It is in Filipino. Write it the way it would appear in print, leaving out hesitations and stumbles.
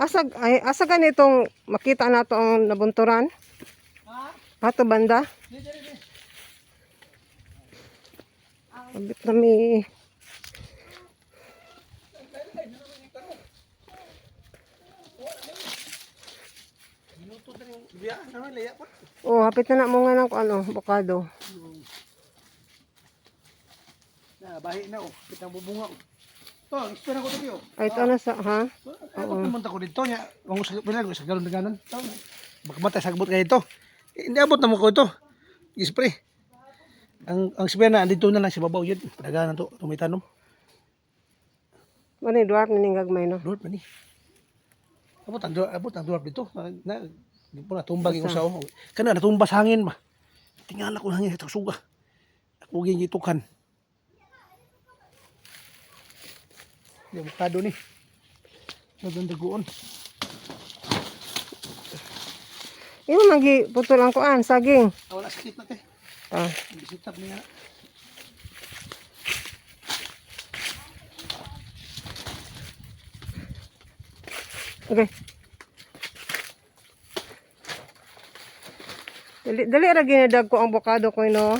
Asa ganitong makita nato ang nabunturan? Ato banda? Abit kami. Oh, hapit na mo nga ng ano, bukado. Bahi na oh, kitang bubunga oh. To, gusto na ko dito. Ay, ito na sa, ha? Ako naman ko dito niya. Kung sa galon na ganon. Baka matay sagbot kayo ito. Hindi abot naman ko ito. Ispray. Ang spray na andito na lang si babaw yun. Padaganan to, tumitanong. Mani dwarf ni gagmay no. Dwarf man ni. Abot ang dwarf dito. Hindi po natumbag yung usaw. Kana natumba sa hangin ba. Tingala ko hangin sa suga. Ako gingitukan. Yung bukado ni. Nagandagaon. Yung magi putol ang kuan, saging. Wala sakit na te. Bisitap niya. Okay. Dali ra ginadag ko ang bukado ko no.